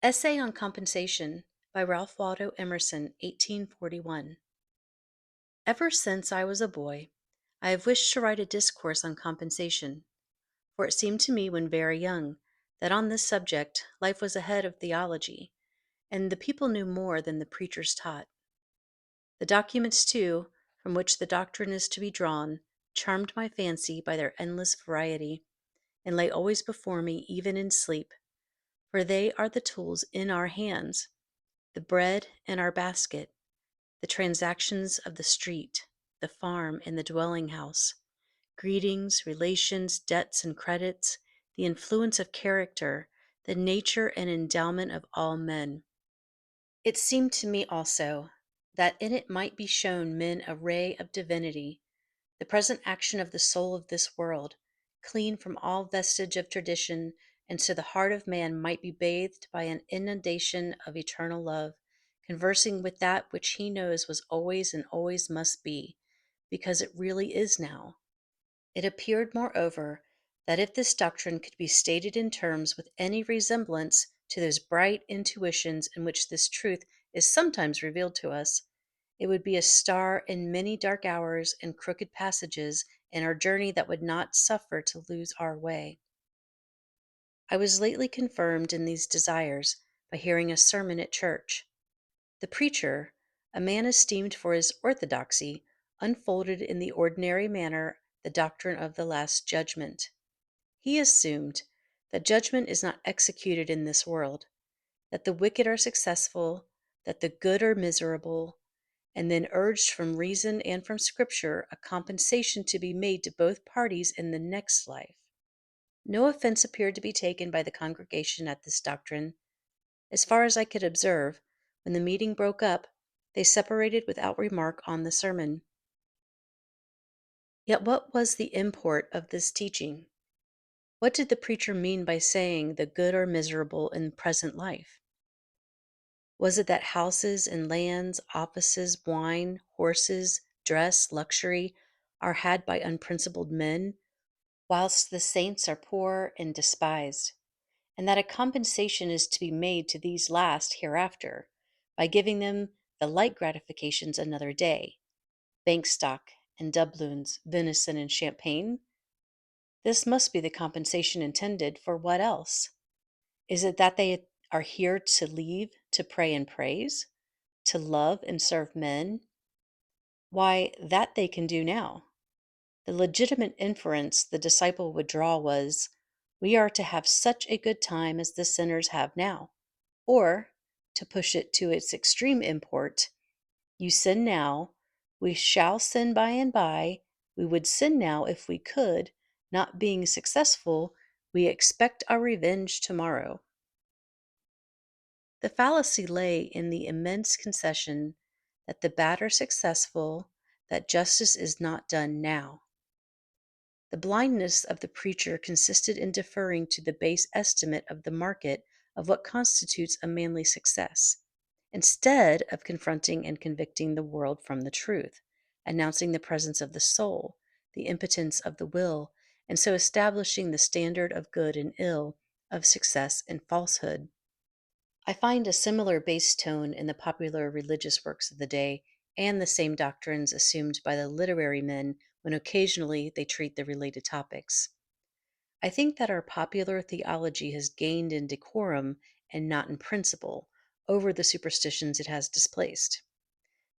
Essay on Compensation by Ralph Waldo Emerson, 1841. Ever since I was a boy, I have wished to write a discourse on compensation, for it seemed to me when very young that on this subject life was ahead of theology, and the people knew more than the preachers taught. The documents, too, from which the doctrine is to be drawn, charmed my fancy by their endless variety, and lay always before me even in sleep, for they are the tools in our hands, the bread in our basket, the transactions of the street, the farm, and the dwelling house, greetings, relations, debts, and credits, the influence of character, the nature and endowment of all men. It seemed to me also that in it might be shown men a ray of divinity, the present action of the soul of this world, clean from all vestige of tradition, and so the heart of man might be bathed by an inundation of eternal love, conversing with that which he knows was always and always must be, because it really is now. It appeared, moreover, that if this doctrine could be stated in terms with any resemblance to those bright intuitions in which this truth is sometimes revealed to us, it would be a star in many dark hours and crooked passages in our journey that would not suffer to lose our way. I was lately confirmed in these desires by hearing a sermon at church. The preacher, a man esteemed for his orthodoxy, unfolded in the ordinary manner the doctrine of the Last Judgment. He assumed that judgment is not executed in this world, that the wicked are successful, that the good are miserable, and then urged from reason and from Scripture a compensation to be made to both parties in the next life. No offense appeared to be taken by the congregation at this doctrine. As far as I could observe, when the meeting broke up, they separated without remark on the sermon. Yet what was the import of this teaching? What did the preacher mean by saying the good are miserable in present life? Was it that houses and lands, offices, wine, horses, dress, luxury are had by unprincipled men, whilst the saints are poor and despised, and that a compensation is to be made to these last hereafter, by giving them the like gratifications another day, bank stock and doubloons, venison and champagne? This must be the compensation intended, for what else? Is it that they are here to leave to pray and praise, to love and serve men? Why, that they can do now. The legitimate inference the disciple would draw was, we are to have such a good time as the sinners have now. Or, to push it to its extreme import, you sin now, we shall sin by and by, we would sin now if we could, not being successful, we expect our revenge tomorrow. The fallacy lay in the immense concession that the bad are successful, that justice is not done now. The blindness of the preacher consisted in deferring to the base estimate of the market of what constitutes a manly success, instead of confronting and convicting the world from the truth, announcing the presence of the soul, the impotence of the will, and so establishing the standard of good and ill, of success and falsehood. I find a similar base tone in the popular religious works of the day, and the same doctrines assumed by the literary men when occasionally they treat the related topics. I think that our popular theology has gained in decorum and not in principle over the superstitions it has displaced.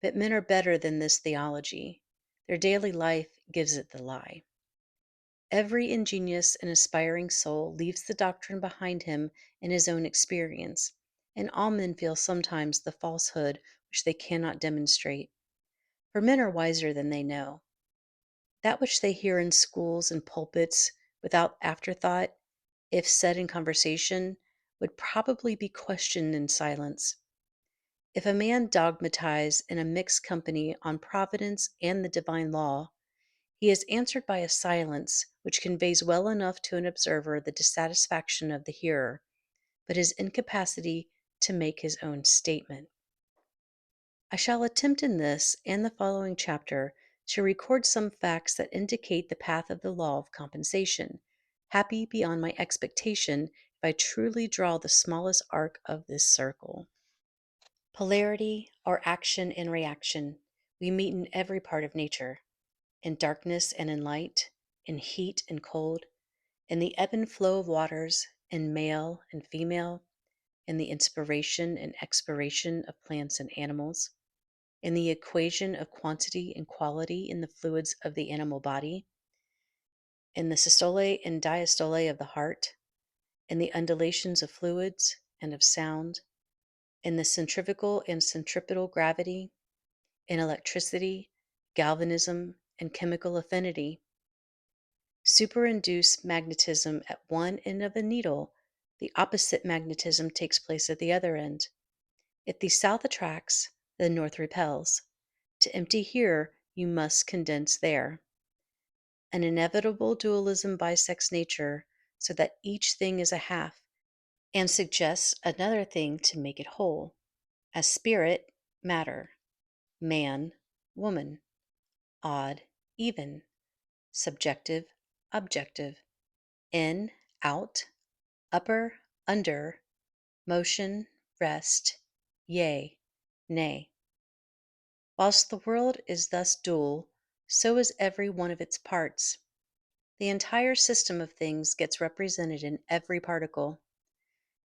But men are better than this theology. Their daily life gives it the lie. Every ingenious and aspiring soul leaves the doctrine behind him in his own experience, and all men feel sometimes the falsehood which they cannot demonstrate, for men are wiser than they know. That which they hear in schools and pulpits without afterthought, if said in conversation, would probably be questioned in silence. If a man dogmatize in a mixed company on providence and the divine law, he is answered by a silence which conveys well enough to an observer the dissatisfaction of the hearer, but his incapacity to make his own statement. I shall attempt in this and the following chapter to record some facts that indicate the path of the law of compensation, happy beyond my expectation if if I truly draw the smallest arc of this circle. Polarity, or action and reaction, we meet in every part of nature, in darkness and in light, in heat and cold, in the ebb and flow of waters, in male and female, in the inspiration and expiration of plants and animals, in the equation of quantity and quality in the fluids of the animal body, in the systole and diastole of the heart, in the undulations of fluids and of sound, in the centrifugal and centripetal gravity, in electricity, galvanism, and chemical affinity. Superinduce magnetism at one end of the needle, the opposite magnetism takes place at the other end. If the south attracts, the north repels. To empty here, you must condense there. An inevitable dualism bisects nature so that each thing is a half and suggests another thing to make it whole, as spirit, matter, man, woman, odd, even, subjective, objective, in, out, upper, under, motion, rest, yea, nay. Whilst the world is thus dual, so is every one of its parts. The entire system of things gets represented in every particle.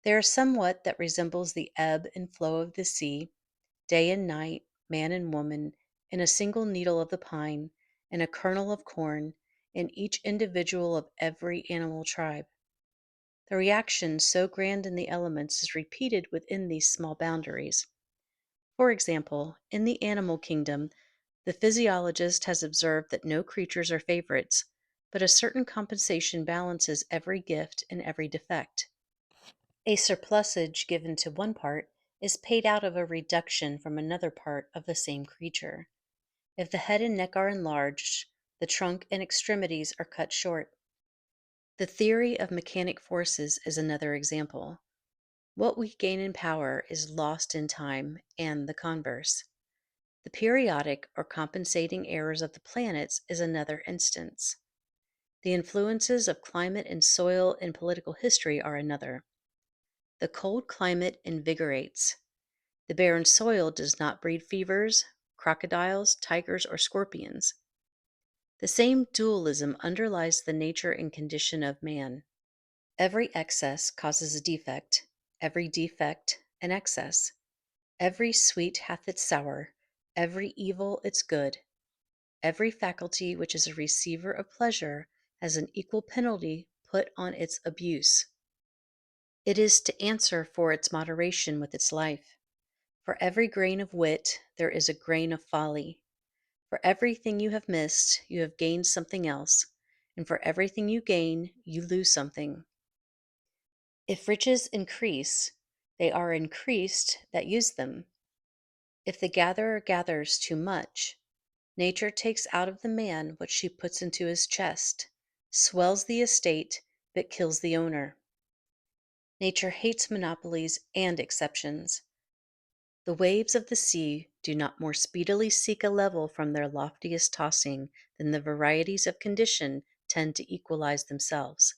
There is somewhat that resembles the ebb and flow of the sea, day and night, man and woman, in a single needle of the pine, in a kernel of corn, in each individual of every animal tribe. The reaction so grand in the elements is repeated within these small boundaries. For example, in the animal kingdom, the physiologist has observed that no creatures are favorites, but a certain compensation balances every gift and every defect. A surplusage given to one part is paid out of a reduction from another part of the same creature. If the head and neck are enlarged, the trunk and extremities are cut short. The theory of mechanic forces is another example. What we gain in power is lost in time, and the converse. The periodic or compensating errors of the planets is another instance. The influences of climate and soil in political history are another. The cold climate invigorates. The barren soil does not breed fevers, crocodiles, tigers, or scorpions. The same dualism underlies the nature and condition of man. Every excess causes a defect, every defect an excess. Every sweet hath its sour, every evil its good. Every faculty which is a receiver of pleasure has an equal penalty put on its abuse. It is to answer for its moderation with its life. For every grain of wit, there is a grain of folly. For everything you have missed, you have gained something else, and for everything you gain, you lose something. If riches increase, they are increased that use them. If the gatherer gathers too much, nature takes out of the man what she puts into his chest, swells the estate, but kills the owner. Nature hates monopolies and exceptions. The waves of the sea do not more speedily seek a level from their loftiest tossing than the varieties of condition tend to equalize themselves.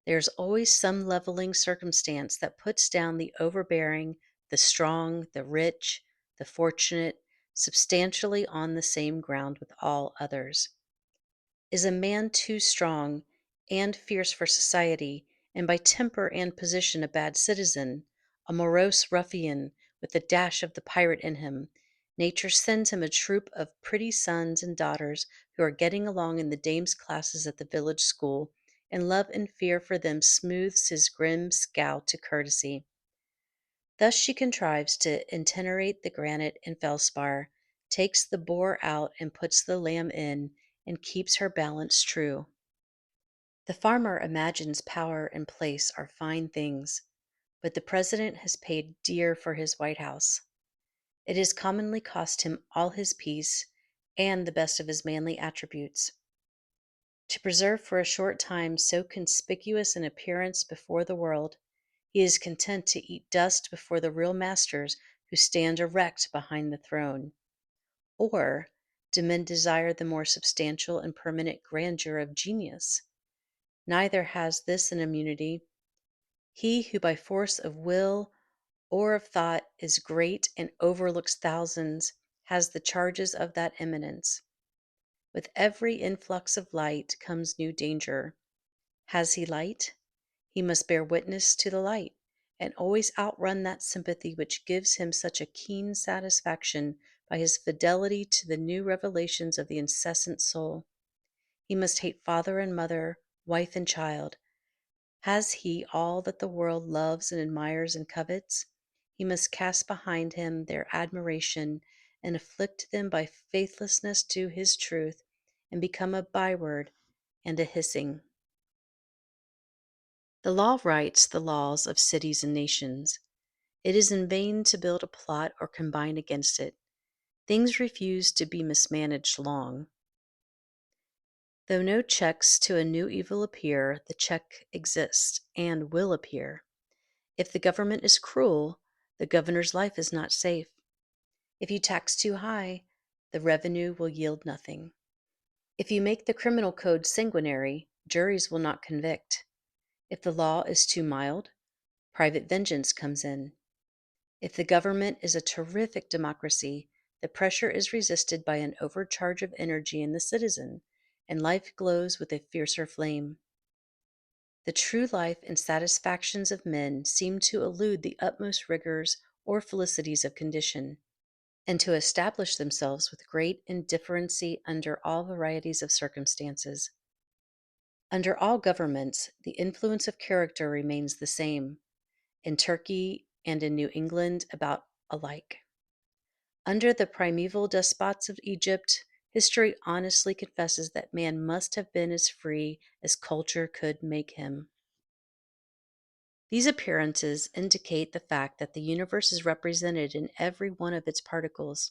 There is always some leveling circumstance that puts down the overbearing, the strong, the rich, the fortunate, substantially on the same ground with all others. Is a man too strong and fierce for society, and by temper and position a bad citizen, a morose ruffian with a dash of the pirate in him, nature sends him a troop of pretty sons and daughters who are getting along in the dames' classes at the village school, and love and fear for them smooths his grim scowl to courtesy. Thus she contrives to itinerate the granite and felspar, takes the boar out and puts the lamb in, and keeps her balance true. The farmer imagines power and place are fine things, but the president has paid dear for his White House. It has commonly cost him all his peace and the best of his manly attributes. To preserve for a short time so conspicuous an appearance before the world, he is content to eat dust before the real masters who stand erect behind the throne. Or do men desire the more substantial and permanent grandeur of genius? Neither has this an immunity. He who by force of will or of thought is great and overlooks thousands has the charges of that eminence. With every influx of light comes new danger. Has he light? He must bear witness to the light, and always outrun that sympathy which gives him such a keen satisfaction by his fidelity to the new revelations of the incessant soul. He must hate father and mother, wife and child. Has he all that the world loves and admires and covets? He must cast behind him their admiration and afflict them by faithlessness to his truth, and become a byword and a hissing. The law writes the laws of cities and nations. It is in vain to build a plot or combine against it. Things refuse to be mismanaged long. Though no checks to a new evil appear, the check exists and will appear. If the government is cruel, the governor's life is not safe. If you tax too high, the revenue will yield nothing. If you make the criminal code sanguinary, juries will not convict. If the law is too mild, private vengeance comes in. If the government is a terrific democracy, the pressure is resisted by an overcharge of energy in the citizen, and life glows with a fiercer flame. The true life and satisfactions of men seem to elude the utmost rigors or felicities of condition, and to establish themselves with great indifferency under all varieties of circumstances. Under all governments, the influence of character remains the same, in Turkey and in New England about alike. Under the primeval despots of Egypt, history honestly confesses that man must have been as free as culture could make him. These appearances indicate the fact that the universe is represented in every one of its particles.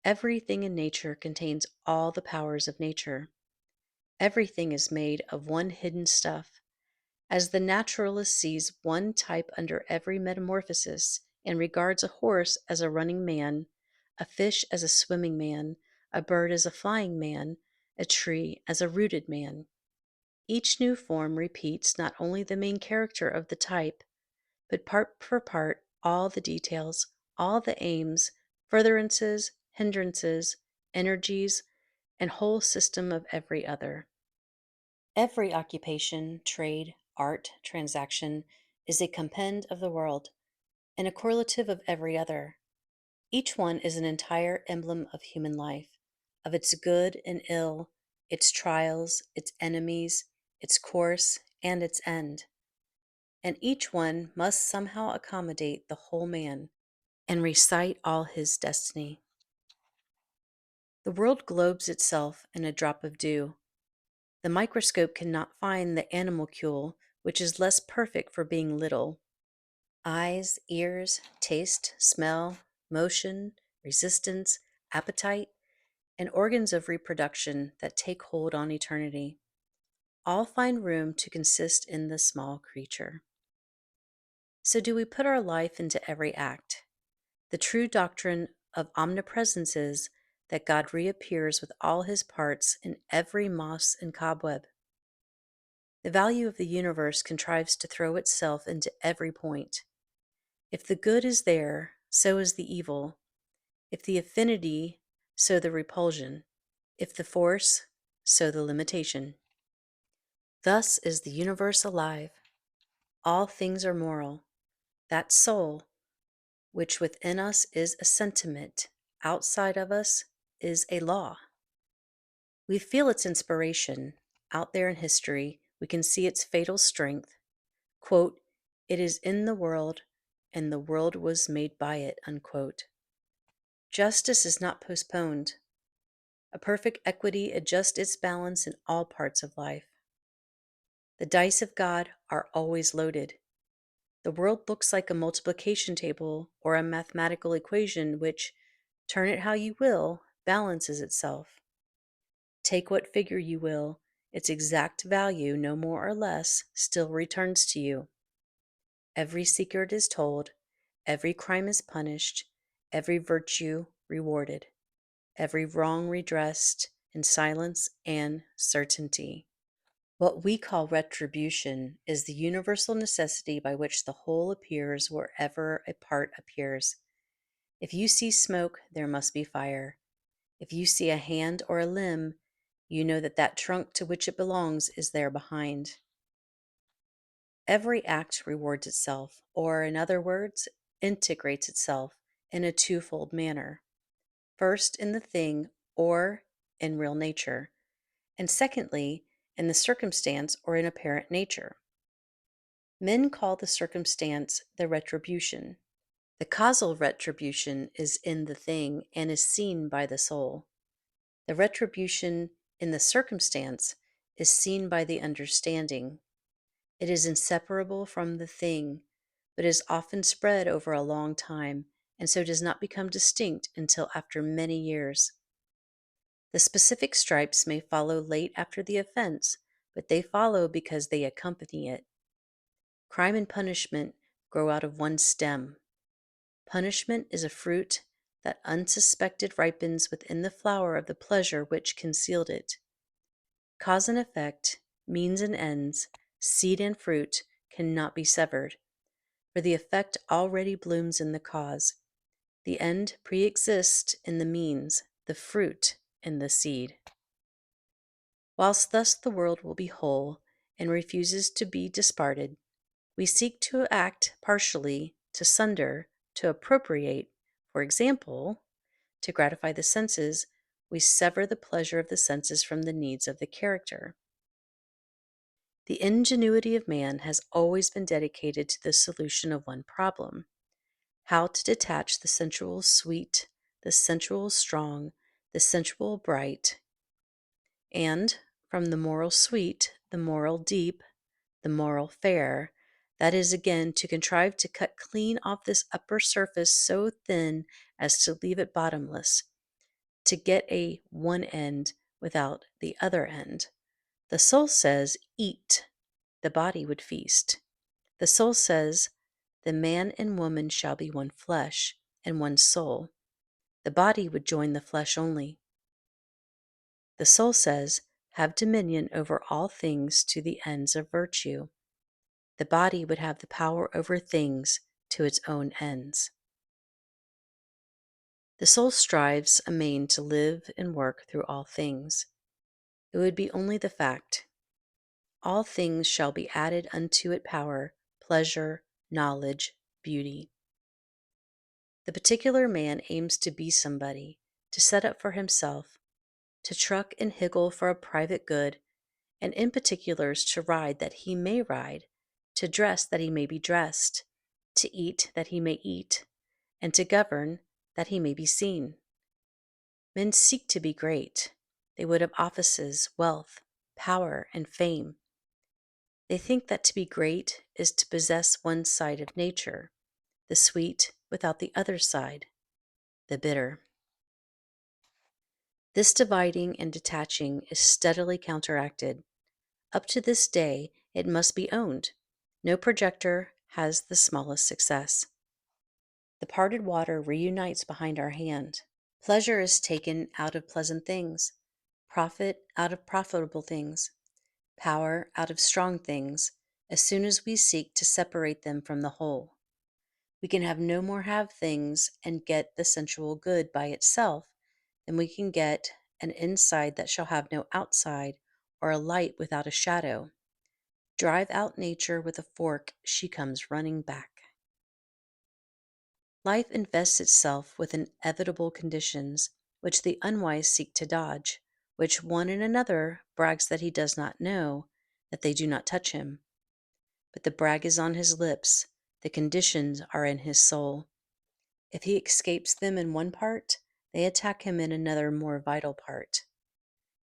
Everything in nature contains all the powers of nature. Everything is made of one hidden stuff. As the naturalist sees one type under every metamorphosis, and regards a horse as a running man, a fish as a swimming man, a bird as a flying man, a tree as a rooted man. Each new form repeats not only the main character of the type, but part for part all the details, all the aims, furtherances, hindrances, energies, and whole system of every other. Every occupation, trade, art, transaction is a compend of the world, and a correlative of every other. Each one is an entire emblem of human life, of its good and ill, its trials, its enemies, its course, and its end. And each one must somehow accommodate the whole man and recite all his destiny. The world globes itself in a drop of dew. The microscope cannot find the animalcule, which is less perfect for being little. Eyes, ears, taste, smell, motion, resistance, appetite, and organs of reproduction that take hold on eternity, all find room to consist in the small creature. So do we put our life into every act? The true doctrine of omnipresence is that God reappears with all his parts in every moss and cobweb. The value of the universe contrives to throw itself into every point. If the good is there, so is the evil. If the affinity, so the repulsion. If the force, so the limitation. Thus is the universe alive. All things are moral. That soul, which within us is a sentiment, outside of us is a law. We feel its inspiration. Out there in history, we can see its fatal strength. Quote, "It is in the world, and the world was made by it." Unquote. Justice is not postponed. A perfect equity adjusts its balance in all parts of life. The dice of God are always loaded. The world looks like a multiplication table or a mathematical equation which, turn it how you will, balances itself. Take what figure you will, its exact value, no more or less, still returns to you. Every secret is told, every crime is punished, every virtue rewarded, every wrong redressed in silence and certainty. What we call retribution is the universal necessity by which the whole appears wherever a part appears. If you see smoke, there must be fire. If you see a hand or a limb, you know that that trunk to which it belongs is there behind. Every act rewards itself, or in other words, integrates itself in a twofold manner. First, in the thing or in real nature, and secondly, in the circumstance or in apparent nature. Men call the circumstance the retribution. The causal retribution is in the thing and is seen by the soul. The retribution in the circumstance is seen by the understanding. It is inseparable from the thing, but is often spread over a long time, and so does not become distinct until after many years. The specific stripes may follow late after the offense, but they follow because they accompany it. Crime and punishment grow out of one stem. Punishment is a fruit that unsuspected ripens within the flower of the pleasure which concealed it. Cause and effect, means and ends, seed and fruit cannot be severed, for the effect already blooms in the cause. The end pre-exists in the means, the fruit in the seed. Whilst thus the world will be whole and refuses to be disparted, we seek to act partially, to sunder, to appropriate. For example, to gratify the senses, we sever the pleasure of the senses from the needs of the character. The ingenuity of man has always been dedicated to the solution of one problem: how to detach the sensual sweet, the sensual strong, the sensual bright, and from the moral sweet, the moral deep, the moral fair, that is again to contrive to cut clean off this upper surface so thin as to leave it bottomless, to get a one end without the other end. The soul says, eat, the body would feast. The soul says, the man and woman shall be one flesh and one soul. The body would join the flesh only. The soul says, have dominion over all things to the ends of virtue. The body would have the power over things to its own ends. The soul strives amain to live and work through all things. It would be only the fact. All things shall be added unto it: power, pleasure, knowledge, beauty. The particular man aims to be somebody, to set up for himself, to truck and higgle for a private good, and in particulars to ride that he may ride, to dress that he may be dressed, to eat that he may eat, and to govern that he may be seen. Men seek to be great. They would have offices, wealth, power, and fame. They think that to be great is to possess one side of nature, the sweet without the other side, the bitter. This dividing and detaching is steadily counteracted. Up to this day, it must be owned, no projector has the smallest success. The parted water reunites behind our hand. Pleasure is taken out of pleasant things, profit out of profitable things, power out of strong things, as soon as we seek to separate them from the whole. We can have no more have things and get the sensual good by itself than we can get an inside that shall have no outside, or a light without a shadow. Drive out nature with a fork, she comes running back. Life invests itself with inevitable conditions, which the unwise seek to dodge, which one and another brags that he does not know, that they do not touch him. But the brag is on his lips, the conditions are in his soul. If he escapes them in one part, they attack him in another more vital part.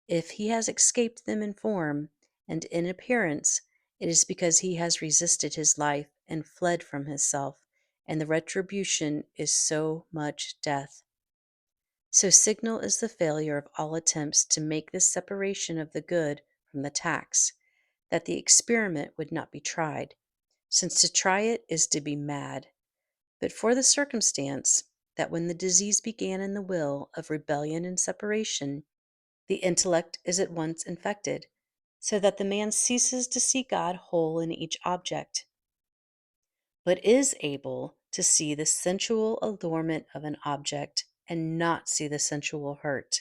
If he has escaped them in form and in appearance, it is because he has resisted his life and fled from himself, and the retribution is so much death. So signal is the failure of all attempts to make this separation of the good from the tax, that the experiment would not be tried, since to try it is to be mad. But for the circumstance that when the disease began in the will of rebellion and separation, the intellect is at once infected, so that the man ceases to see God whole in each object, but is able to see the sensual allurement of an object and not see the sensual hurt.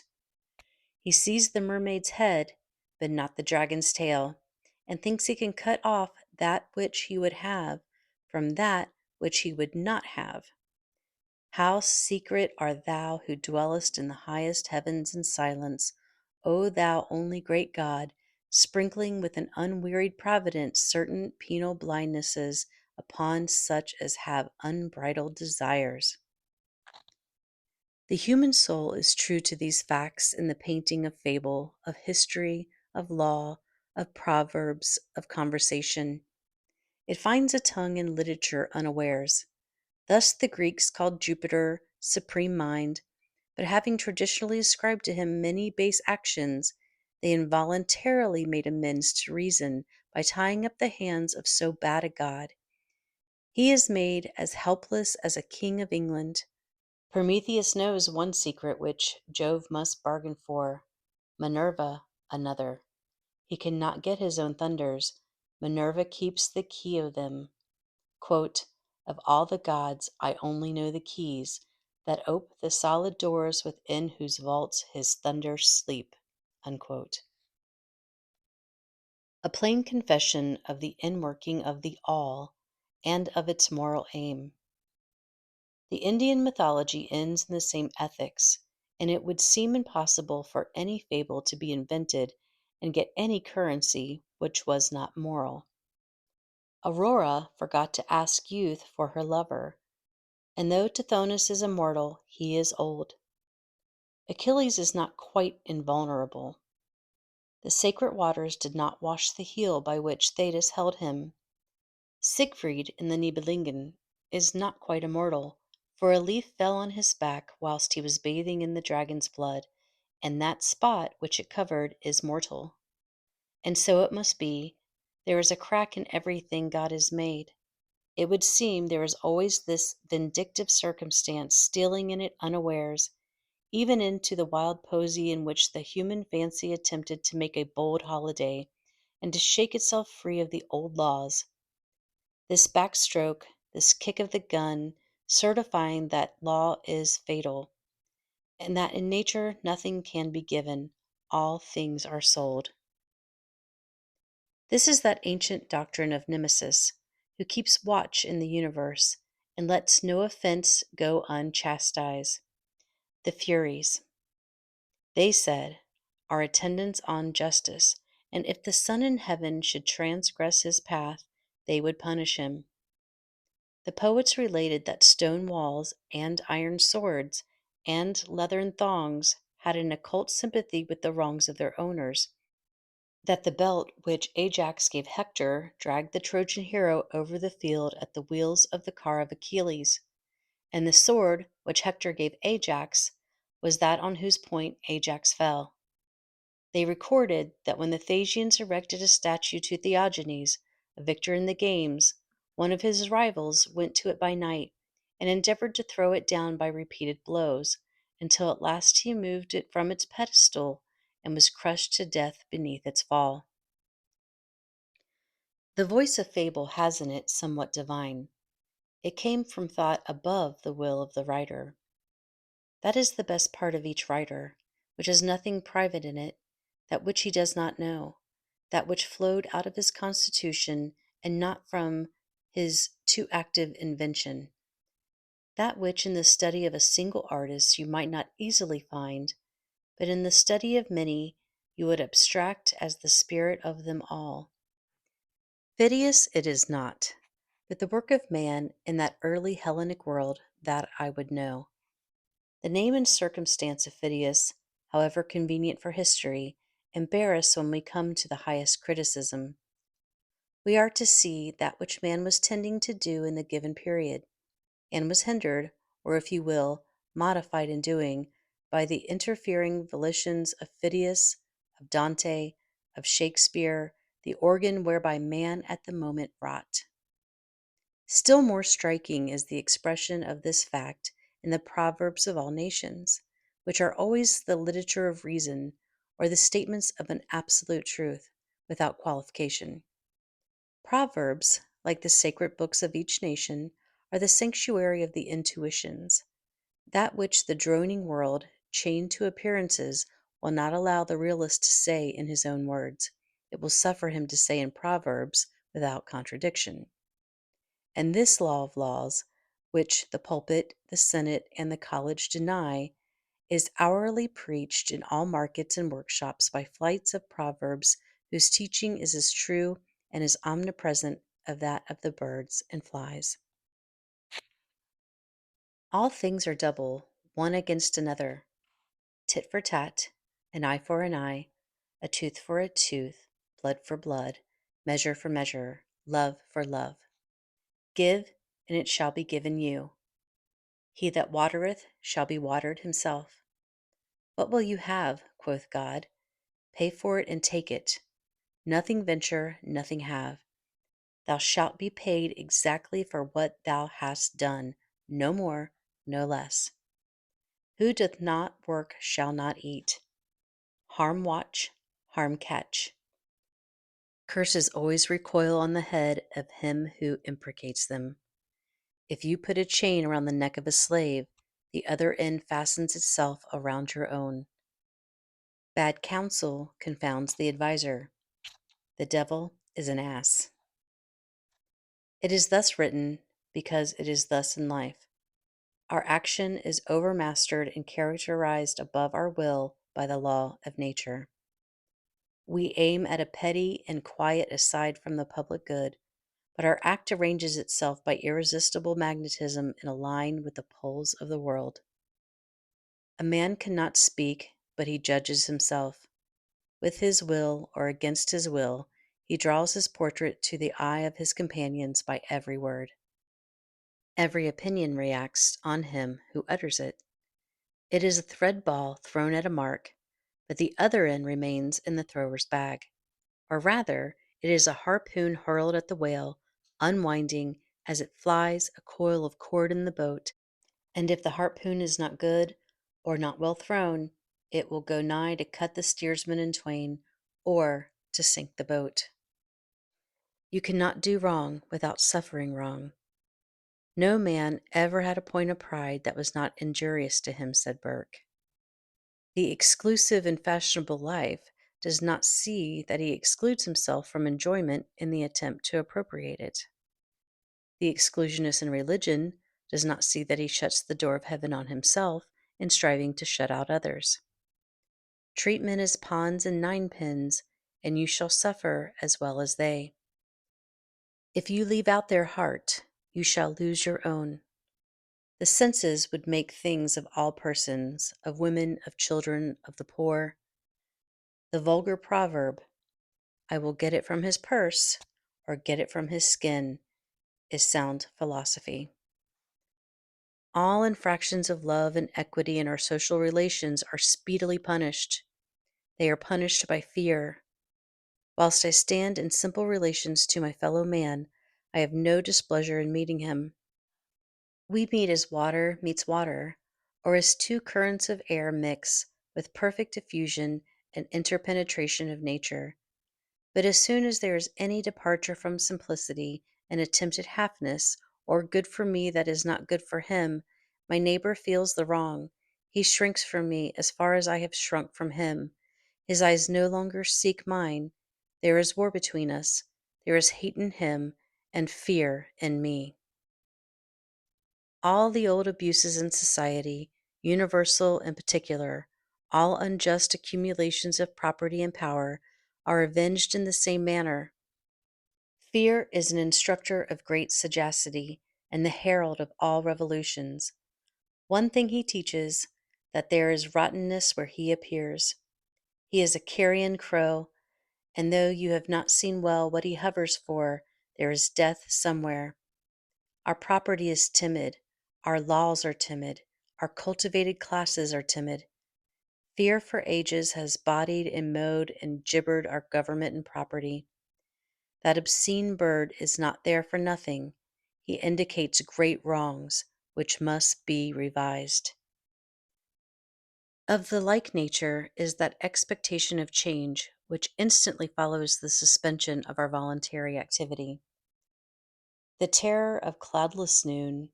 He sees the mermaid's head, but not the dragon's tail, and thinks he can cut off that which he would have from that which he would not have. How secret art thou who dwellest in the highest heavens in silence, O thou only great God, sprinkling with an unwearied providence certain penal blindnesses upon such as have unbridled desires. The human soul is true to these facts in the painting of fable, of history, of law, of proverbs, of conversation. It finds a tongue in literature unawares. Thus the Greeks called Jupiter supreme mind, but having traditionally ascribed to him many base actions, they involuntarily made amends to reason by tying up the hands of so bad a god. He is made as helpless as a king of England. Prometheus knows one secret which Jove must bargain for, Minerva another. He cannot get his own thunders. Minerva keeps the key of them. Quote, of all the gods I only know the keys that ope the solid doors within whose vaults his thunders sleep. Unquote. A plain confession of the inworking of the all and of its moral aim. The Indian mythology ends in the same ethics, and it would seem impossible for any fable to be invented and get any currency which was not moral. Aurora forgot to ask youth for her lover, and though Tithonus is immortal, he is old. Achilles is not quite invulnerable. The sacred waters did not wash the heel by which Thetis held him. Siegfried in the Nibelungen is not quite immortal, for a leaf fell on his back whilst he was bathing in the dragon's blood, and that spot which it covered is mortal. And so it must be. There is a crack in everything God has made. It would seem there is always this vindictive circumstance stealing in it unawares, even into the wild posy in which the human fancy attempted to make a bold holiday, and to shake itself free of the old laws. This backstroke, this kick of the gun, certifying that law is fatal, and that in nature nothing can be given, all things are sold. This is that ancient doctrine of Nemesis, who keeps watch in the universe, and lets no offense go unchastised. The Furies. They said, are attendants on justice, and if the sun in heaven should transgress his path, they would punish him. The poets related that stone walls and iron swords and leathern thongs had an occult sympathy with the wrongs of their owners, that the belt which Ajax gave Hector dragged the Trojan hero over the field at the wheels of the car of Achilles, and the sword which Hector gave Ajax was that on whose point Ajax fell. They recorded that when the Thasians erected a statue to Theogenes, a victor in the games, one of his rivals went to it by night and endeavored to throw it down by repeated blows, until at last he moved it from its pedestal and was crushed to death beneath its fall. The voice of fable has in it somewhat divine. It came from thought above the will of the writer. That is the best part of each writer, which has nothing private in it, that which he does not know, that which flowed out of his constitution and not from his too active invention, that which in the study of a single artist you might not easily find, but in the study of many you would abstract as the spirit of them all. Phidias it is not, but the work of man in that early Hellenic world that I would know. The name and circumstance of Phidias, however convenient for history, embarrass when we come to the highest criticism. We are to see that which man was tending to do in the given period, and was hindered, or if you will, modified in doing, by the interfering volitions of Phidias, of Dante, of Shakespeare, the organ whereby man at the moment wrought. Still more striking is the expression of this fact in the proverbs of all nations, which are always the literature of reason, or the statements of an absolute truth, without qualification. Proverbs, like the sacred books of each nation, are the sanctuary of the intuitions. That which the droning world, chained to appearances, will not allow the realist to say in his own words, it will suffer him to say in Proverbs without contradiction. And this law of laws, which the pulpit, the senate, and the college deny, is hourly preached in all markets and workshops by flights of proverbs whose teaching is as true and as omnipresent as that of the birds and flies. All things are double, one against another, tit for tat, an eye for an eye, a tooth for a tooth, blood for blood, measure for measure, love for love. Give, and it shall be given you. He that watereth shall be watered himself. What will you have? Quoth God. Pay for it and take it. Nothing venture, nothing have. Thou shalt be paid exactly for what thou hast done, no more, no less. Who doth not work shall not eat. Harm watch, harm catch. Curses always recoil on the head of him who imprecates them. If you put a chain around the neck of a slave, the other end fastens itself around your own. Bad counsel confounds the adviser. The devil is an ass. It is thus written, because it is thus in life. Our action is overmastered and characterized above our will by the law of nature. We aim at a petty and quiet aside from the public good, but our act arranges itself by irresistible magnetism in a line with the poles of the world. A man cannot speak, but he judges himself. With his will or against his will, he draws his portrait to the eye of his companions by every word. Every opinion reacts on him who utters it. It is a thread ball thrown at a mark, but the other end remains in the thrower's bag. Or rather, it is a harpoon hurled at the whale, unwinding, as it flies, a coil of cord in the boat, and if the harpoon is not good, or not well thrown, it will go nigh to cut the steersman in twain, or to sink the boat. You cannot do wrong without suffering wrong. No man ever had a point of pride that was not injurious to him, said Burke. The exclusive in fashionable life does not see that he excludes himself from enjoyment in the attempt to appropriate it. The exclusionist in religion does not see that he shuts the door of heaven on himself in striving to shut out others. Treat men as pawns and ninepins, and you shall suffer as well as they. If you leave out their heart, you shall lose your own. The senses would make things of all persons, of women, of children, of the poor. The vulgar proverb, I will get it from his purse or get it from his skin, is sound philosophy. All infractions of love and equity in our social relations are speedily punished. They are punished by fear. Whilst I stand in simple relations to my fellow man, I have no displeasure in meeting him. We meet as water meets water, or as two currents of air mix with perfect diffusion and interpenetration of nature. But as soon as there is any departure from simplicity and attempted halfness, or good for me that is not good for him, my neighbor feels the wrong. He shrinks from me as far as I have shrunk from him. His eyes no longer seek mine. There is war between us. There is hate in him and fear in me. All the old abuses in society, universal and particular, all unjust accumulations of property and power, are avenged in the same manner. Fear is an instructor of great sagacity and the herald of all revolutions. One thing he teaches, that there is rottenness where he appears. He is a carrion crow, and though you have not seen well what he hovers for, there is death somewhere. Our property is timid, our laws are timid, our cultivated classes are timid. Fear for ages has bodied and mowed and gibbered our government and property. That obscene bird is not there for nothing. He indicates great wrongs, which must be revised. Of the like nature is that expectation of change which instantly follows the suspension of our voluntary activity. The terror of cloudless noon,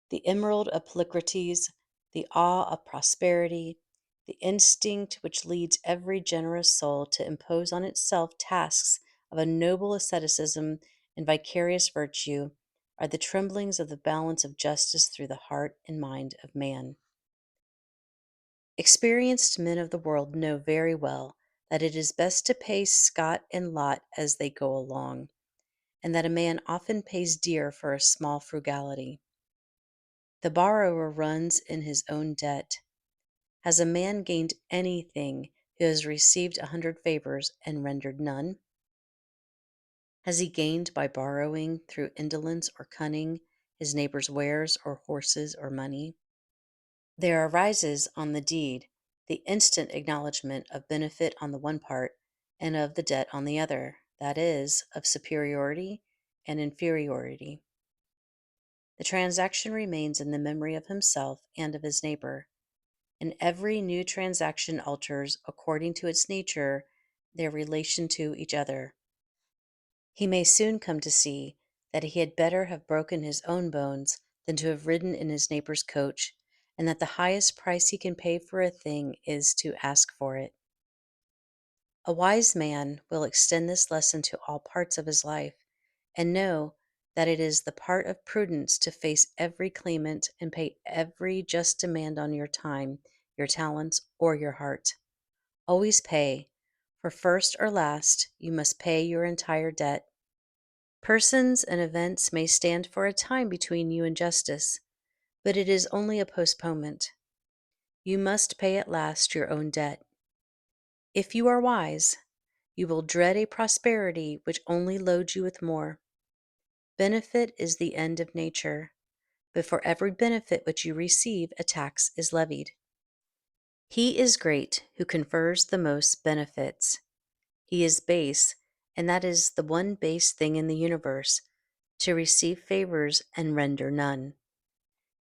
the emerald of Polycrates, the awe of prosperity, the instinct which leads every generous soul to impose on itself tasks of a noble asceticism and vicarious virtue, are the tremblings of the balance of justice through the heart and mind of man. Experienced men of the world know very well that it is best to pay scot and lot as they go along, and that a man often pays dear for a small frugality. The borrower runs in his own debt. Has a man gained anything who has received 100 favors and rendered none? Has he gained by borrowing through indolence or cunning his neighbor's wares or horses or money? There arises on the deed the instant acknowledgment of benefit on the one part and of the debt on the other, that is, of superiority and inferiority. The transaction remains in the memory of himself and of his neighbor, and every new transaction alters, according to its nature, their relation to each other. He may soon come to see that he had better have broken his own bones than to have ridden in his neighbor's coach, and that the highest price he can pay for a thing is to ask for it. A wise man will extend this lesson to all parts of his life, and know that it is the part of prudence to face every claimant and pay every just demand on your time, your talents, or your heart. Always pay, for first or last you must pay your entire debt. Persons and events may stand for a time between you and justice, but it is only a postponement. You must pay at last your own debt. If you are wise, you will dread a prosperity which only loads you with more. Benefit is the end of nature, but for every benefit which you receive, a tax is levied. He is great who confers the most benefits. He is base, and that is the one base thing in the universe, to receive favors and render none.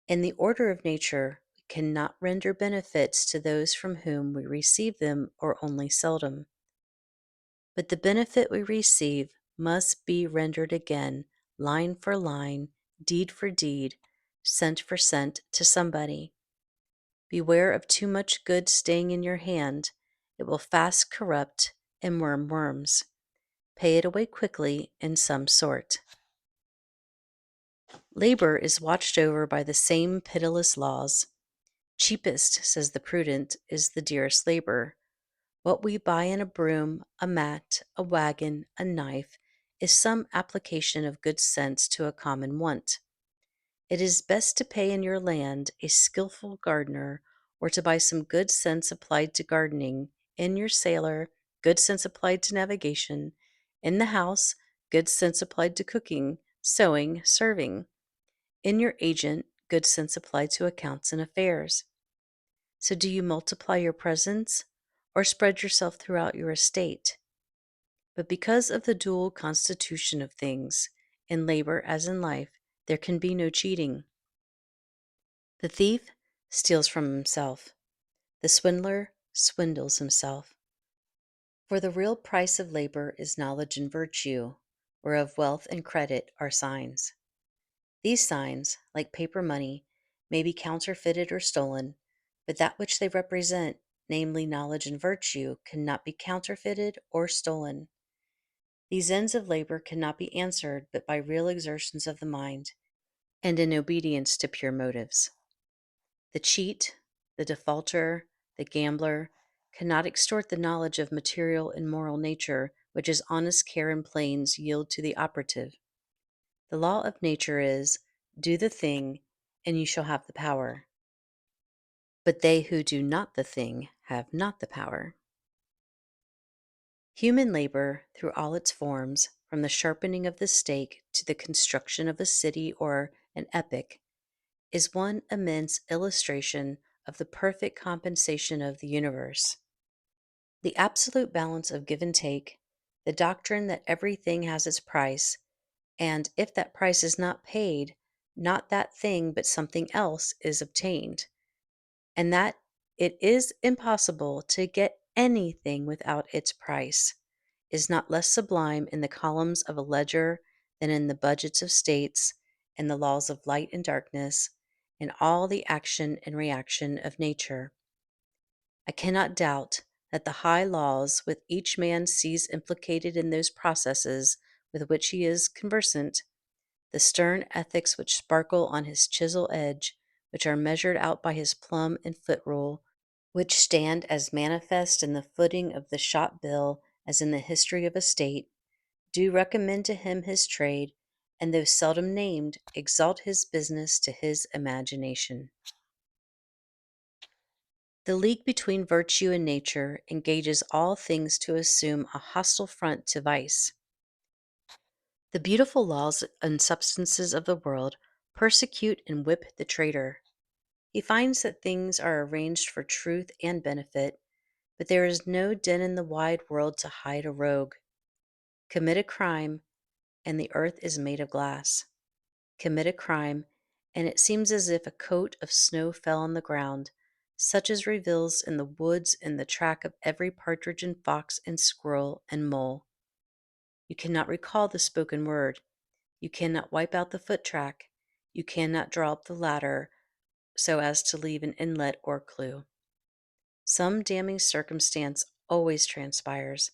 In the order of nature, we cannot render benefits to those from whom we receive them or only seldom. But the benefit we receive must be rendered again, line for line, deed for deed, cent for cent, to somebody. Beware of too much good staying in your hand. It will fast corrupt and worm worms. Pay it away quickly in some sort. Labor is watched over by the same pitiless laws. Cheapest, says the prudent, is the dearest labor. What we buy in a broom, a mat, a wagon, a knife, is some application of good sense to a common want. It is best to pay in your land a skillful gardener, or to buy some good sense applied to gardening, in your sailor, good sense applied to navigation, in the house, good sense applied to cooking, sewing, serving, in your agent, good sense applied to accounts and affairs. So do you multiply your presents, or spread yourself throughout your estate? But because of the dual constitution of things, in labor as in life, there can be no cheating. The thief steals from himself. The swindler swindles himself. For the real price of labor is knowledge and virtue, whereof wealth and credit are signs. These signs, like paper money, may be counterfeited or stolen, but that which they represent, namely knowledge and virtue, cannot be counterfeited or stolen. These ends of labor cannot be answered but by real exertions of the mind, and in obedience to pure motives. The cheat, the defaulter, the gambler, cannot extort the knowledge of material and moral nature which his honest care and pains yield to the operative. The law of nature is, do the thing, and you shall have the power. But they who do not the thing have not the power. Human labor, through all its forms, from the sharpening of the stake to the construction of a city or an epic, is one immense illustration of the perfect compensation of the universe. The absolute balance of give and take, the doctrine that everything has its price, and if that price is not paid, not that thing but something else is obtained, and that it is impossible to get anything without its price. is not less sublime in the columns of a ledger than in the budgets of states and the laws of light and darkness, and all the action and reaction of nature. I cannot doubt that the high laws which each man sees implicated in those processes with which he is conversant, the stern ethics which sparkle on his chisel edge, which are measured out by his plumb and foot rule, which stand as manifest in the footing of the shop bill as in the history of a state, do recommend to him his trade, and though seldom named, exalt his business to his imagination. The league between virtue and nature engages all things to assume a hostile front to vice. The beautiful laws and substances of the world persecute and whip the traitor. He finds that things are arranged for truth and benefit, but there is no den in the wide world to hide a rogue. Commit a crime, and the earth is made of glass. Commit a crime, and it seems as if a coat of snow fell on the ground, such as reveals in the woods in the track of every partridge and fox and squirrel and mole. You cannot recall the spoken word. You cannot wipe out the foot track. You cannot draw up the ladder so as to leave an inlet or clue. Some damning circumstance always transpires.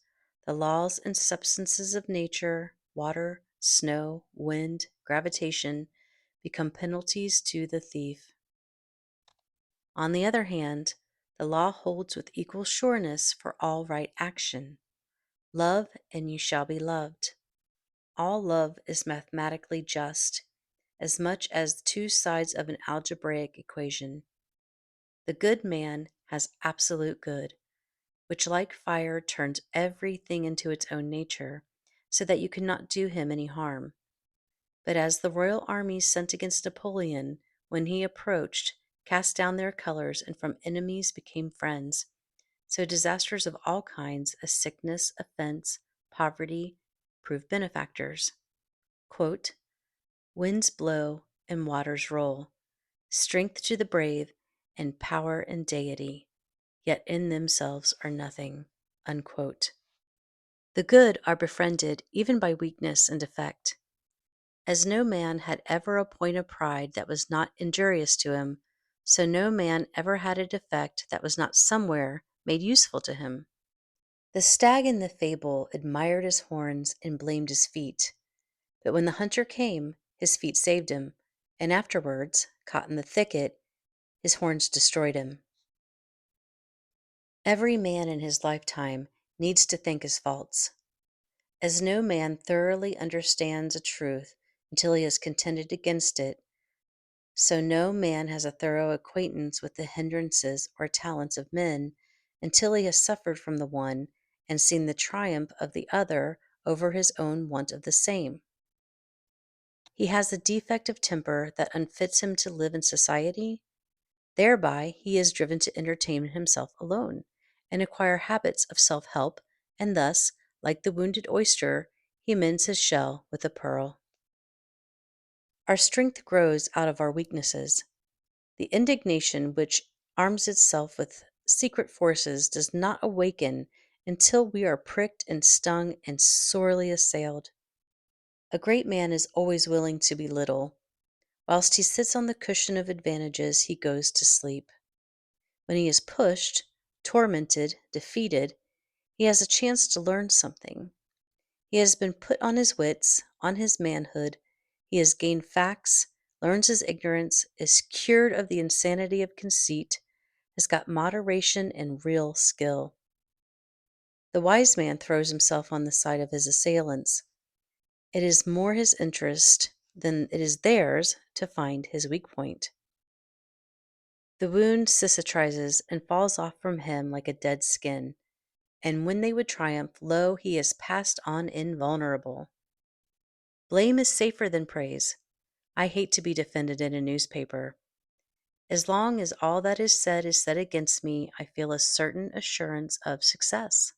The laws and substances of nature, water, snow, wind, gravitation, become penalties to the thief. On the other hand, the law holds with equal sureness for all right action. Love, and you shall be loved. All love is mathematically just, as much as two sides of an algebraic equation. The good man has absolute good, which like fire turns everything into its own nature, so that you cannot do him any harm. But as the royal armies sent against Napoleon, when he approached, cast down their colors and from enemies became friends, so disasters of all kinds, as sickness, offense, poverty, prove benefactors. Quote, winds blow and waters roll, strength to the brave, and power and deity, yet in themselves are nothing. Unquote. The good are befriended even by weakness and defect. As no man had ever a point of pride that was not injurious to him, so no man ever had a defect that was not somewhere made useful to him. The stag in the fable admired his horns and blamed his feet, but when the hunter came, his feet saved him, and afterwards, caught in the thicket, his horns destroyed him. Every man in his lifetime needs to think his faults. As no man thoroughly understands a truth until he has contended against it, so no man has a thorough acquaintance with the hindrances or talents of men until he has suffered from the one and seen the triumph of the other over his own want of the same. He has a defect of temper that unfits him to live in society. Thereby he is driven to entertain himself alone and acquire habits of self-help, and thus, like the wounded oyster, he mends his shell with a pearl. Our strength grows out of our weaknesses. The indignation which arms itself with secret forces does not awaken until we are pricked and stung and sorely assailed. A great man is always willing to be little. Whilst he sits on the cushion of advantages, he goes to sleep. When he is pushed, tormented, defeated, he has a chance to learn something. He has been put on his wits, on his manhood. He has gained facts, learns his ignorance, is cured of the insanity of conceit, has got moderation and real skill. The wise man throws himself on the side of his assailants. It is more his interest than it is theirs to find his weak point. The wound cicatrizes and falls off from him like a dead skin, and when they would triumph, lo, he is passed on invulnerable. Blame is safer than praise. I hate to be defended in a newspaper. As long as all that is said against me, I feel a certain assurance of success.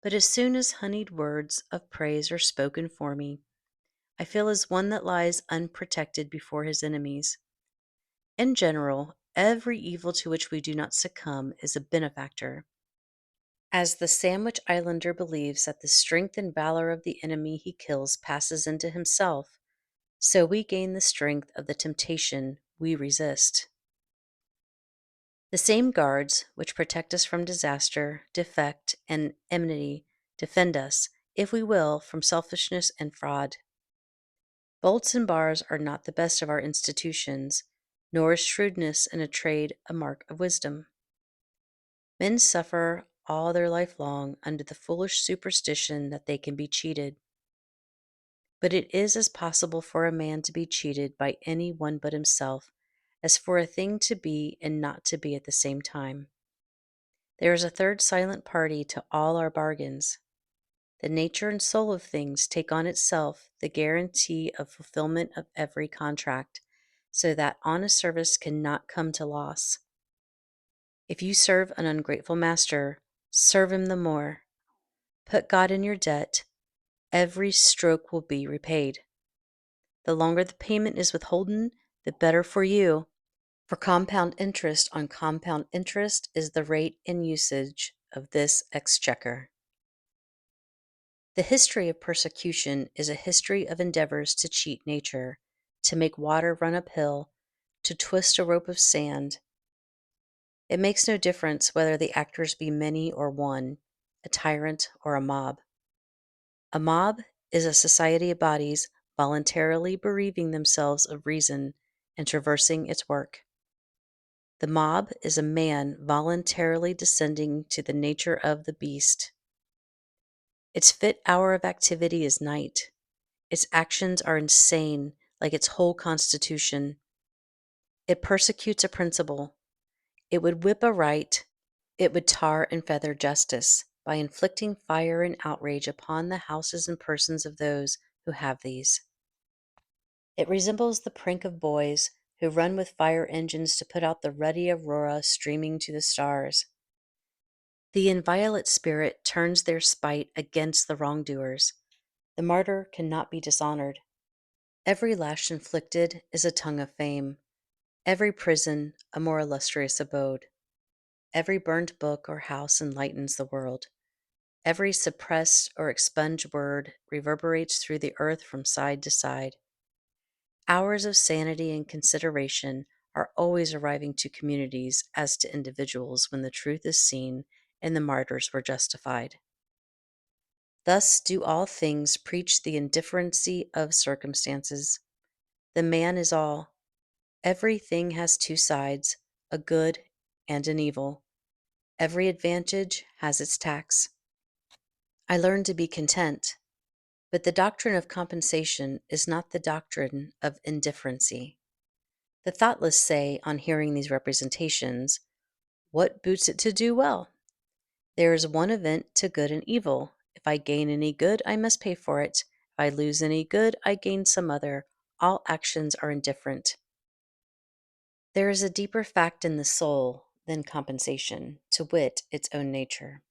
But as soon as honeyed words of praise are spoken for me, I feel as one that lies unprotected before his enemies. In general, every evil to which we do not succumb is a benefactor. As the Sandwich Islander believes that the strength and valor of the enemy he kills passes into himself, so we gain the strength of the temptation we resist. The same guards which protect us from disaster, defect, and enmity defend us, if we will, from selfishness and fraud. Bolts and bars are not the best of our institutions, nor is shrewdness in a trade a mark of wisdom. Men suffer all their life long under the foolish superstition that they can be cheated. But it is as possible for a man to be cheated by any one but himself as for a thing to be and not to be at the same time. There is a third silent party to all our bargains. The nature and soul of things take on itself the guarantee of fulfillment of every contract, so that honest service cannot come to loss. If you serve an ungrateful master, serve him the more. Put God in your debt, every stroke will be repaid. The longer the payment is withholden, the better for you, for compound interest on compound interest is the rate and usage of this exchequer. The history of persecution is a history of endeavors to cheat nature, to make water run uphill, to twist a rope of sand. It makes no difference whether the actors be many or one, a tyrant or a mob. A mob is a society of bodies voluntarily bereaving themselves of reason and traversing its work. The mob is a man voluntarily descending to the nature of the beast. Its fit hour of activity is night. Its actions are insane, like its whole constitution. It persecutes a principle. It would whip a right. It would tar and feather justice by inflicting fire and outrage upon the houses and persons of those who have these. It resembles the prank of boys who run with fire engines to put out the ruddy aurora streaming to the stars. The inviolate spirit turns their spite against the wrongdoers. The martyr cannot be dishonored. Every lash inflicted is a tongue of fame. Every prison a more illustrious abode. Every burned book or house enlightens the world. Every suppressed or expunged word reverberates through the earth from side to side. Hours of sanity and consideration are always arriving to communities as to individuals when the truth is seen and the martyrs were justified. Thus do all things preach the indifferency of circumstances. The man is all. Everything has two sides, a good and an evil. Every advantage has its tax. I learned to be content, but the doctrine of compensation is not the doctrine of indifferency. The thoughtless say, on hearing these representations, "What boots it to do well? There is one event to good and evil. If I gain any good, I must pay for it. If I lose any good, I gain some other. All actions are indifferent." There is a deeper fact in the soul than compensation, to wit, its own nature.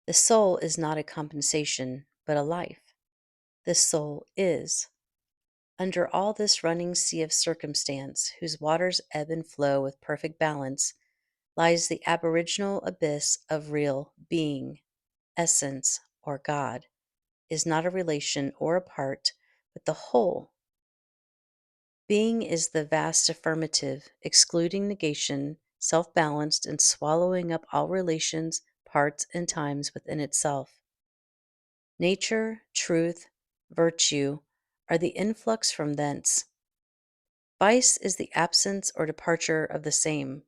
The soul is not a compensation, but a life. The soul is. Under all this running sea of circumstance, whose waters ebb and flow with perfect balance, lies the aboriginal abyss of real being. Essence, or God, is not a relation or a part, but the whole. Being is the vast affirmative, excluding negation, self-balanced and swallowing up all relations, parts, and times within itself. Nature, truth, virtue are the influx from thence. Vice is the absence or departure of the same.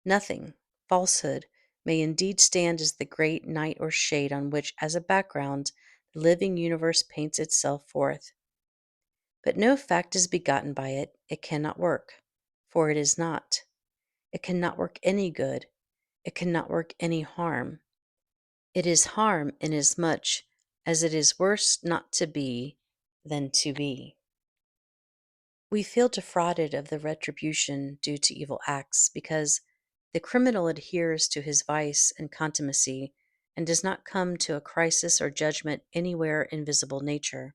Nothing, falsehood, may indeed stand as the great night or shade on which, as a background, the living universe paints itself forth. But no fact is begotten by it. It cannot work, for it is not. It cannot work any good. It cannot work any harm. It is harm inasmuch as it is worse not to be than to be. We feel defrauded of the retribution due to evil acts because the criminal adheres to his vice and contumacy and does not come to a crisis or judgment anywhere in visible nature.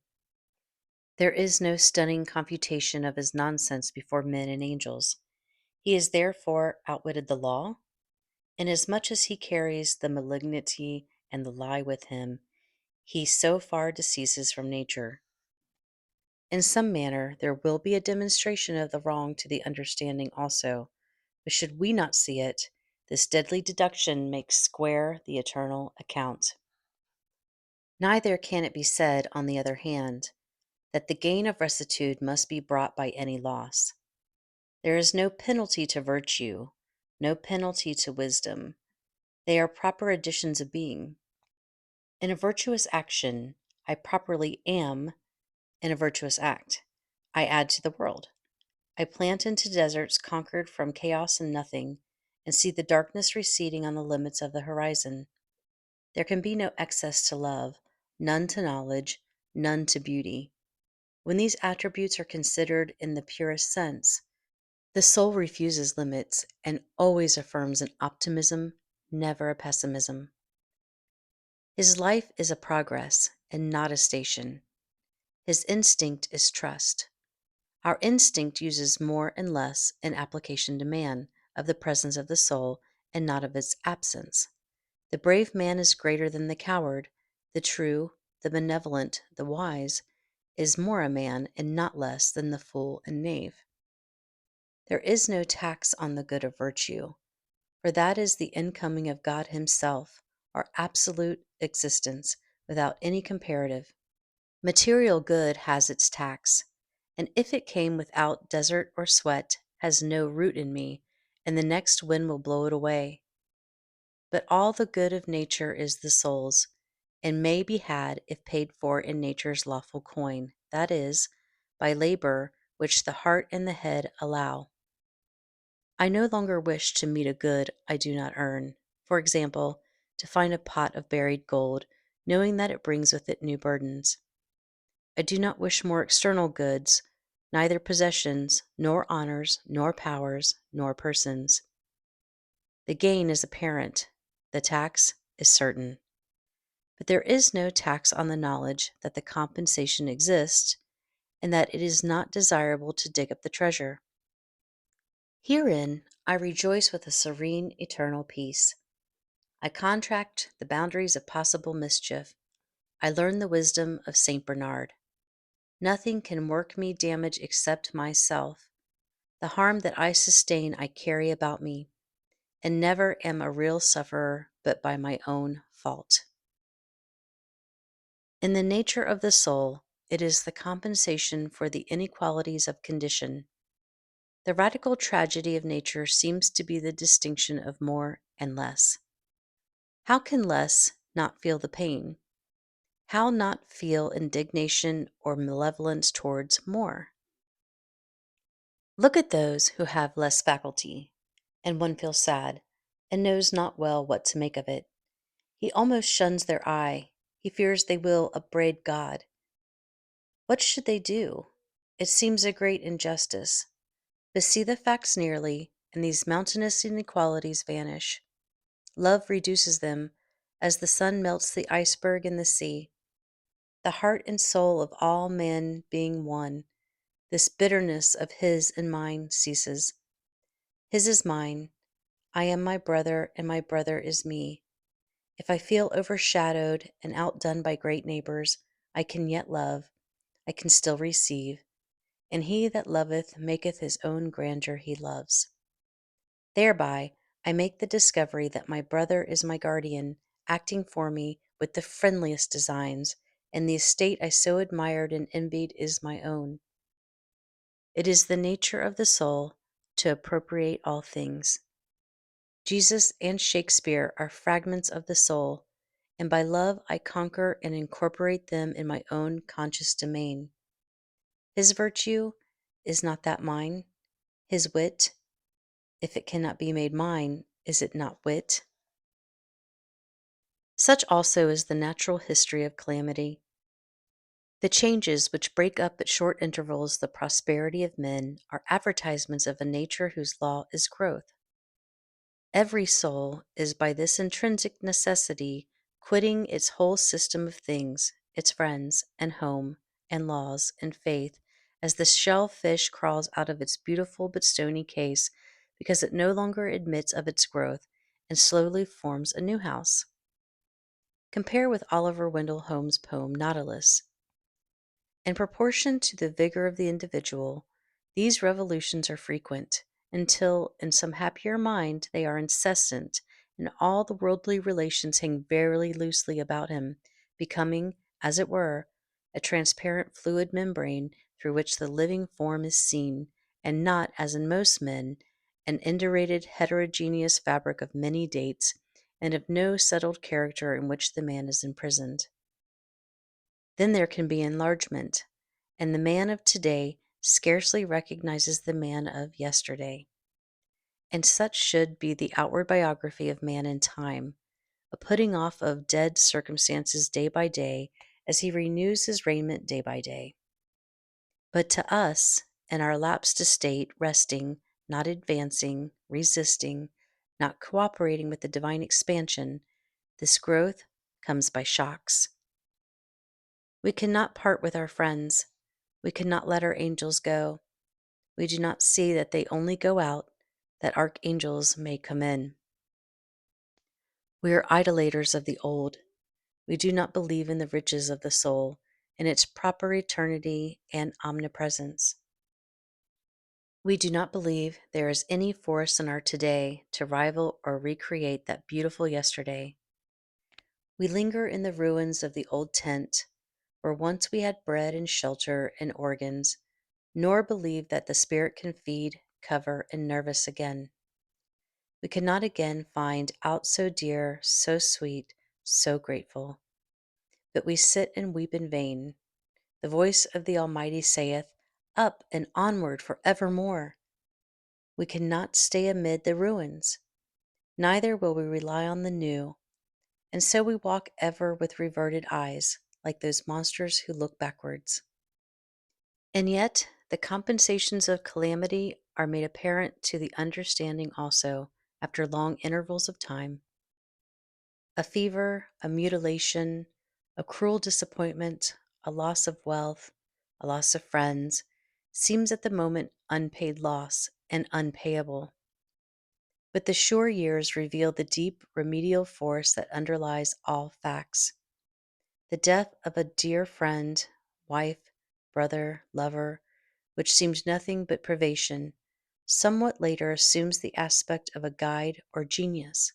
There is no stunning confutation of his nonsense before men and angels. He has therefore outwitted the law. Inasmuch as he carries the malignity and the lie with him, he so far deceases from nature. In some manner there will be a demonstration of the wrong to the understanding also, but should we not see it, this deadly deduction makes square the eternal account. Neither can it be said, on the other hand, that the gain of rectitude must be brought by any loss. There is no penalty to virtue, no penalty to wisdom. They are proper additions of being. In a virtuous action, I properly am in a virtuous act. I add to the world. I plant into deserts conquered from chaos and nothing, and see the darkness receding on the limits of the horizon. There can be no excess to love, none to knowledge, none to beauty. When these attributes are considered in the purest sense, the soul refuses limits and always affirms an optimism, never a pessimism. His life is a progress and not a station. His instinct is trust. Our instinct uses more and less in application to man of the presence of the soul and not of its absence. The brave man is greater than the coward. The true, the benevolent, the wise, is more a man and not less than the fool and knave. There is no tax on the good of virtue, for that is the incoming of God Himself, our absolute existence, without any comparative. Material good has its tax, and if it came without desert or sweat, has no root in me, and the next wind will blow it away. But all the good of nature is the soul's, and may be had if paid for in nature's lawful coin, that is, by labor which the heart and the head allow. I no longer wish to meet a good I do not earn. For example, to find a pot of buried gold, knowing that it brings with it new burdens. I do not wish more external goods, neither possessions, nor honors, nor powers, nor persons. The gain is apparent, the tax is certain. But there is no tax on the knowledge that the compensation exists, and that it is not desirable to dig up the treasure. Herein I rejoice with a serene, eternal peace. I contract the boundaries of possible mischief. I learn the wisdom of Saint Bernard. Nothing can work me damage except myself. The harm that I sustain I carry about me, and never am a real sufferer but by my own fault. In the nature of the soul, it is the compensation for the inequalities of condition. The radical tragedy of nature seems to be the distinction of more and less. How can less not feel the pain? How not feel indignation or malevolence towards more? Look at those who have less faculty, and one feels sad, and knows not well what to make of it. He almost shuns their eye. He fears they will upbraid God. What should they do? It seems a great injustice. But see the facts nearly, and these mountainous inequalities vanish. Love reduces them, as the sun melts the iceberg in the sea. The heart and soul of all men being one, this bitterness of his and mine ceases. His is mine. I am my brother, and my brother is me. If I feel overshadowed and outdone by great neighbors, I can yet love, I can still receive, and he that loveth maketh his own grandeur he loves. Thereby I make the discovery that my brother is my guardian, acting for me with the friendliest designs, and the estate I so admired and envied is my own. It is the nature of the soul to appropriate all things. Jesus and Shakespeare are fragments of the soul, and by love I conquer and incorporate them in my own conscious domain. His virtue, is not that mine? His wit, if it cannot be made mine, is it not wit? Such also is the natural history of calamity. The changes which break up at short intervals the prosperity of men are advertisements of a nature whose law is growth. Every soul is by this intrinsic necessity quitting its whole system of things, its friends, and home, and laws, and faith, as the shellfish crawls out of its beautiful but stony case, because it no longer admits of its growth, and slowly forms a new house. Compare with Oliver Wendell Holmes' poem Nautilus. In proportion to the vigor of the individual, these revolutions are frequent, until, in some happier mind, they are incessant, and all the worldly relations hang very loosely about him, becoming, as it were, a transparent fluid membrane through which the living form is seen, and not, as in most men, an indurated heterogeneous fabric of many dates, and of no settled character in which the man is imprisoned. Then there can be enlargement, and the man of today scarcely recognizes the man of yesterday. And such should be the outward biography of man in time, a putting off of dead circumstances day by day, as he renews his raiment day by day. But to us, in our lapsed estate, resting, not advancing, resisting, not cooperating with the divine expansion, this growth comes by shocks. We cannot part with our friends. We cannot let our angels go. We do not see that they only go out, that archangels may come in. We are idolaters of the old. We do not believe in the riches of the soul, in its proper eternity and omnipresence. We do not believe there is any force in our today to rival or recreate that beautiful yesterday. We linger in the ruins of the old tent, where once we had bread and shelter and organs, nor believe that the spirit can feed, cover, and nervous again. We cannot again find aught so dear, so sweet, so grateful. But we sit and weep in vain. The voice of the Almighty saith, "Up and onward for evermore." We cannot stay amid the ruins, neither will we rely on the new, and so we walk ever with reverted eyes, like those monsters who look backwards. And yet, the compensations of calamity are made apparent to the understanding also, after long intervals of time. A fever, a mutilation, a cruel disappointment, a loss of wealth, a loss of friends, seems at the moment unpaid loss and unpayable. But the sure years reveal the deep remedial force that underlies all facts. The death of a dear friend, wife, brother, lover, which seemed nothing but privation, somewhat later assumes the aspect of a guide or genius,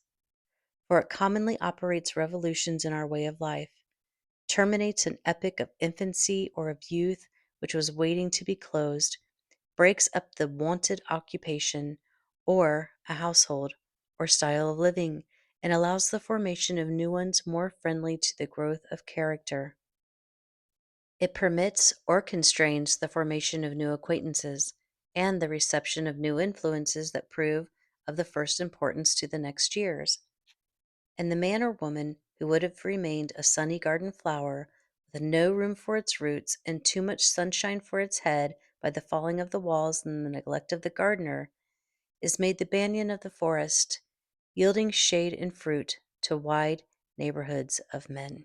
for it commonly operates revolutions in our way of life, terminates an epoch of infancy or of youth which was waiting to be closed, breaks up the wonted occupation, or a household, or style of living, and allows the formation of new ones more friendly to the growth of character. It permits or constrains the formation of new acquaintances, and the reception of new influences that prove of the first importance to the next years. And the man or woman who would have remained a sunny garden flower, with no room for its roots and too much sunshine for its head by the falling of the walls and the neglect of the gardener, is made the banyan of the forest, yielding shade and fruit to wide neighborhoods of men.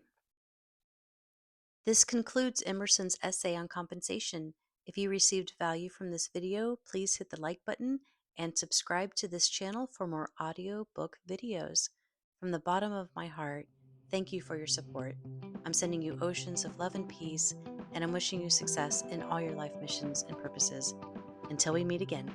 This concludes Emerson's essay on compensation. If you received value from this video, please hit the like button and subscribe to this channel for more audiobook videos. From the bottom of my heart, thank you for your support. I'm sending you oceans of love and peace, and I'm wishing you success in all your life missions and purposes. Until we meet again.